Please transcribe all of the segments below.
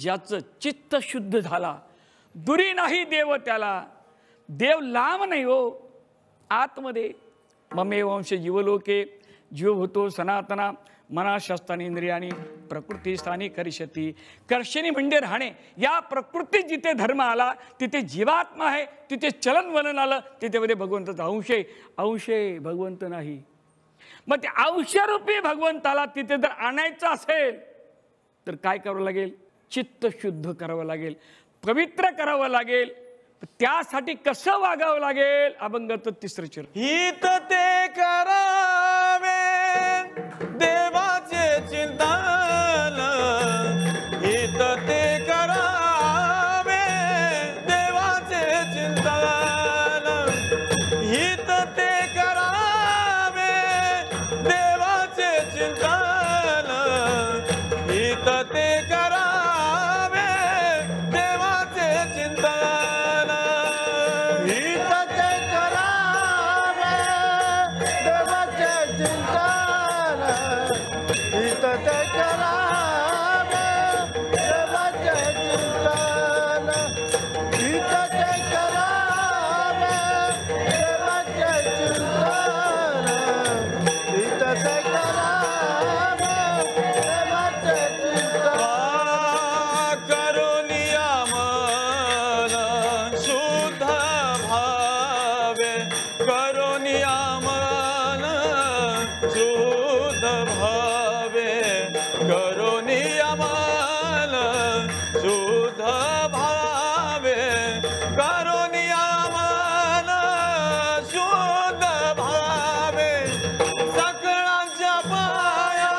ज्याचं चित्त शुद्ध झाला, दुरी नाही देव त्याला, देव लांब नाही हो, आतमध्ये. ममे वंश जीवलोके, जीव होतो सनातना, मना शस्त्राने इंद्रियानी प्रकृती स्थानी करिष्यती. कर्षणी म्हणजे राहणे. या प्रकृतीत जिथे धर्म आला तिथे जीवात्मा आहे, तिथे चलनवलन आलं, तिथे मध्ये भगवंताचा अंश आहे. अंश आहे, भगवंत नाही. मग ते अंशरूपी भगवंताला तिथे जर आणायचं असेल तर काय करावं लागेल? चित्त शुद्ध करावं लागेल, पवित्र करावं लागेल. त्यासाठी कसं वागावं लागेल? अभंगाचं तिसरं चरण. हित ते करावे देवाचे चिंतन, हित ते करावे देवाचे चिंतन, हित ते करावे देवाचे चिंतन, हित ते करावे देवाचे चिंतन, हित ते करावे देवाचे चिंतन, हित ते करावे देवाचे चिंतन, हित ते करावे देवाचे चिंतन, हित ते करावे देवाचे चिंतन. करुणिया मन शुद्ध भावे, करुणिया मन शुद्ध भावे, करुणिया मन शुद्ध भावे, करुणिया मन शुद्ध भावे. सकळांच्या पाया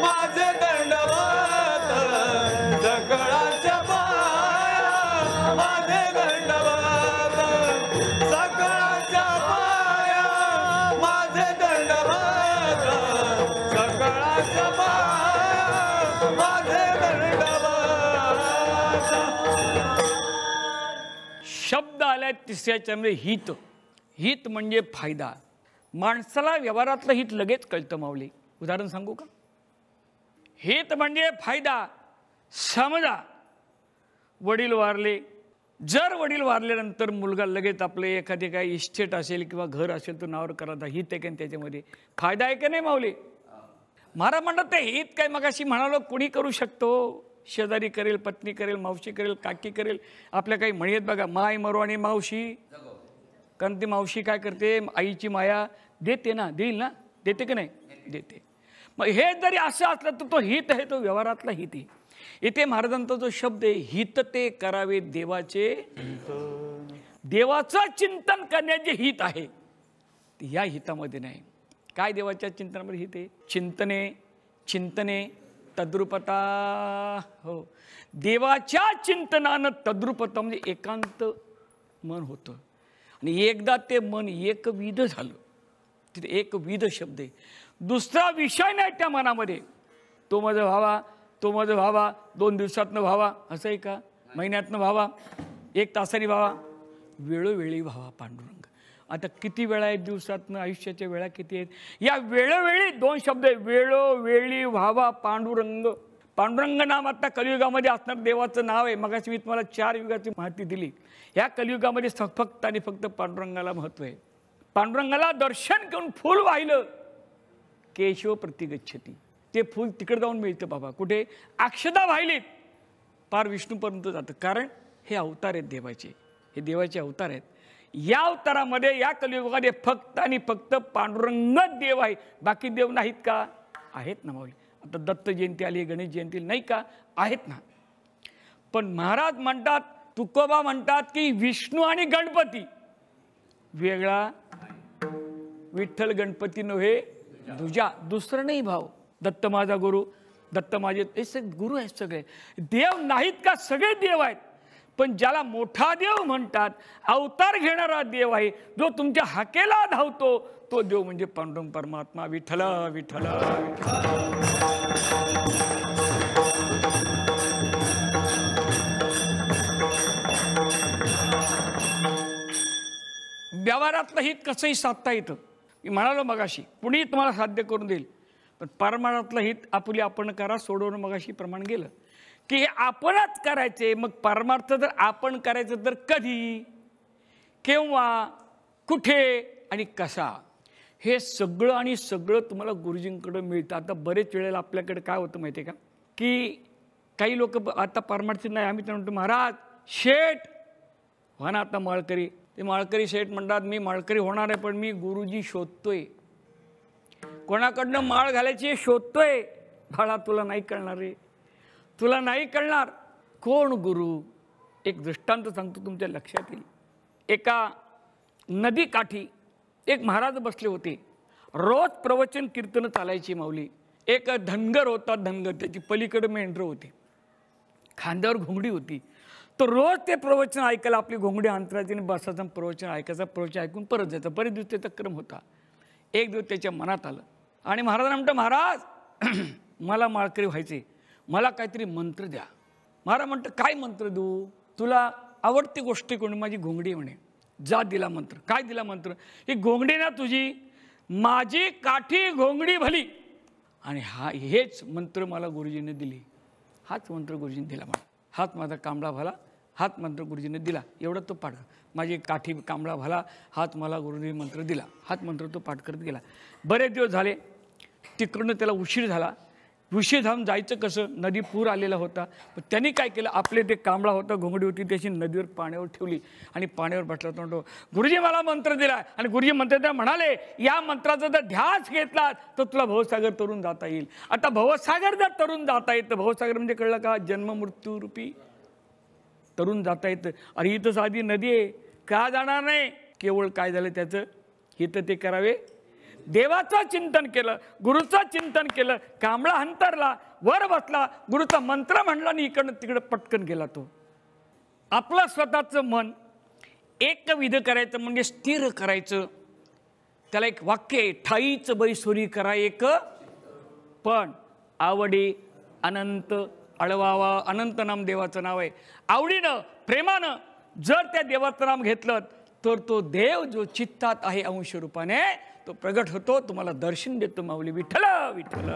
माझे दंडवत, सकळांच्या पाया माझे दंडवत, सकळांच्या पाया माझे दंडवत, सकळांच्या पाया माझे दंडवत. शब्द आलाय तिसऱ्या चरणामध्ये हित. हित म्हणजे फायदा. माणसाला व्यवहारातलं हित लगेच कळतं माऊली. उदाहरण सांगू का? हित म्हणजे फायदा. समजा वडील वारले, जर वडील वारल्यानंतर मुलगा लगेच आपले एखादे काही इस्टेट असेल किंवा घर असेल तर नावावर करायचा, हित आहे का त्याच्यामध्ये? फायदा आहे का नाही माऊली? महाराज म्हणतात ते हित काय मगाशी म्हणालो कुणी करू शकतो. शेजारी करेल, पत्नी करेल, मावशी करेल, काकी करेल. आपल्या काही म्हणी आहेत बघा, माय मरो आणि मावशी. कारण ती मावशी काय करते? आईची माया देते ना, देईल ना, देते की नाही? देते. मग हे जरी असं असलं तर तो हित आहे, तो व्यवहारातला हित आहे. इथे महाराजांचा जो शब्द आहे हित ते करावे देवाचे, देवाचं चिंतन करण्याचे हित आहे, या हितामध्ये नाही. काय देवाच्या चिंतनामध्ये हित आहे? चिंतने, चिंतने तद्रुपता. हो, देवाच्या चिंतनानं तद्रुपता म्हणजे एकांत मन होतं. आणि एकदा ते मन एकविध झालं, तिथे एकविध शब्द आहे, दुसरा विषय नाही त्या मनामध्ये. तो माझा व्हावा, तो माझा व्हावा, 2 दिवसातनं व्हावा असं आहे का? महिन्यातनं व्हावा, 1 तासाने व्हावा, वेळोवेळी व्हावा पांडुरंग. आता किती वेळा आहेत दिवसातनं? आयुष्याच्या वेळा किती आहेत? या वेळोवेळी 2 शब्द आहे, वेळोवेळी व्हावा पांडुरंग. पांडुरंग नाम आता कलियुगामध्ये असणार देवाचं नाव आहे. मगाशी मी तुम्हाला 4 युगाची माहिती दिली. ह्या कलियुगामध्ये फक्त आणि फक्त पांडुरंगाला महत्त्व आहे. पांडुरंगाला दर्शन घेऊन फूल वाहिलं, केशव प्रतिगच्छती. ते फूल तिकडे जाऊन मिळतं बाबा. कुठे? अक्षदा वाहिलीत पार विष्णूपर्यंत जातं. कारण हे अवतार आहेत देवाचे, हे देवाचे अवतार आहेत. या अवतारामध्ये या कलियुगामध्ये फक्त आणि फक्त पांडुरंगच देव आहे, बाकी देव नाहीत का? आहेत ना माऊली. आता दत्त जयंती आली, गणेश जयंती नाही का? आहेत ना. पण महाराज म्हणतात, तुकोबा म्हणतात की विष्णू आणि गणपती वेगळा, विठ्ठल गणपती नव्हे दुजा, दुसरं नाही भाव. दत्त माझा गुरु, दत्त माझे गुरु आहेत सगळे. देव नाहीत का? सगळे देव आहेत. पण ज्याला मोठा देव म्हणतात, अवतार घेणारा देव आहे, जो तुमच्या हाकेला धावतो, तो देव म्हणजे पांडुरंग परमात्मा. विठ्ठल विठ्ठल व्यवहारातलं हित कसंही साधता येतं. मी म्हणालो मगाशी, कुणी तुम्हाला साध्य करून देईल, पण परमार्थातलं हित आपुली आपण करा, सोडवणं मगाशी प्रमाण गेलं. की हे आपणच करायचे. मग परमार्थ जर आपण करायचं तर कधी, केव्हा, कुठे आणि कसा, हे सगळं आणि सगळं तुम्हाला गुरुजींकडे मिळतं. आता बरेच वेळेला आपल्याकडे काय होतं माहिती आहे का, की काही लोक आता परमार्थी नाही, आम्ही तर म्हणतो महाराज शेठ व्हा ना आता माळकरी. ते माळकरी शेठ म्हणतात मी माळकरी होणार आहे, पण मी गुरुजी शोधतोय, कोणाकडनं माळ घालायची शोधतोय. बाळा तुला नाही कळणार रे, तुला नाही कळणार. कोण गुरु? एक दृष्टांत सांगतो तुमच्या लक्षात येईल. एका नदीकाठी एक महाराज बसले होते. रोज प्रवचन कीर्तन चालायची माऊली. एक धनगर होता, धनगर, त्याची पलीकडे मेंढरं होती, खांद्यावर घोंगडी होती. तो रोज ते प्रवचन ऐकायला आपली घोंगडी अंतरायची आणि बसायचं, प्रवचन ऐकायचं, प्रवचन ऐकून परत जायचं. बरेच दिवस त्याचा क्रम होता. एक दिवस त्याच्या मनात आलं आणि महाराजांना म्हणतं महाराज मला माळकरी व्हायचे, मला काहीतरी मंत्र द्या. महाराज म्हणतं काय मंत्र देऊ, तुला आवडती गोष्ट कोणी, माझी घोंगडी म्हणे. जा दिला मंत्र. काय दिला मंत्र, ही घोंगडी ना तुझी, माझी काठी घोंगडी भली. आणि हेच मंत्र मला गुरुजींनी दिली. हाच मंत्र गुरुजींनी दिला मला. हात माझा कांबळा भला, हात मंत्र गुरुजींनी दिला. एवढं तो पाठ, माझी काठी कांबळा भला, हात मला गुरुजी मंत्र दिला. हात मंत्र तो पाठ करत गेला. बरेच दिवस झाले. तिकडनं त्याला उशीर झाला. उशीर जाऊन जायचं कसं, नदी पूर आलेला होता. पण त्यांनी काय केलं, आपले ते कांबळा होता, घोंगडी होती, त्याची नदीवर पाण्यावर ठेवली आणि पाण्यावर बसला. तो म्हणतो गुरुजी मला मंत्र दिला. आणि गुरुजी मंत्र म्हणाले या मंत्राचा जर ध्यास घेतला तर तुला भवसागर तरून जाता येईल. आता भवसागर जर तरून जाता येतं, भवसागर म्हणजे कळलं का, जन्म मृत्यू रूपी तरून जाता येतं. अरे इथं साधी नदी आहे, का जाणार नाही. केवळ काय झालं त्याचं, इथं ते करावे, देवाचं चिंतन केलं, गुरुचं चिंतन केलं. कांबळा अंतरला, वर बसला, गुरुचा मंत्र म्हणला आणि इकडनं तिकडं पटकन गेला. तो आपलं स्वतःचं मन एकविध करायचं म्हणजे स्थिर करायचं. त्याला एक वाक्य आहे, ठाईच बैसोरी करा एक पण आवडी अनंत अळवावा. अनंत नाम देवाचं नाव आहे. आवडीनं प्रेमानं जर त्या देवाचं नाम घेतलं तर तो देव जो चित्तात आहे अंश रूपाने तो प्रगट होतो, तुम्हाला दर्शन देतो. माऊली विठ्ठल विठ्ठल.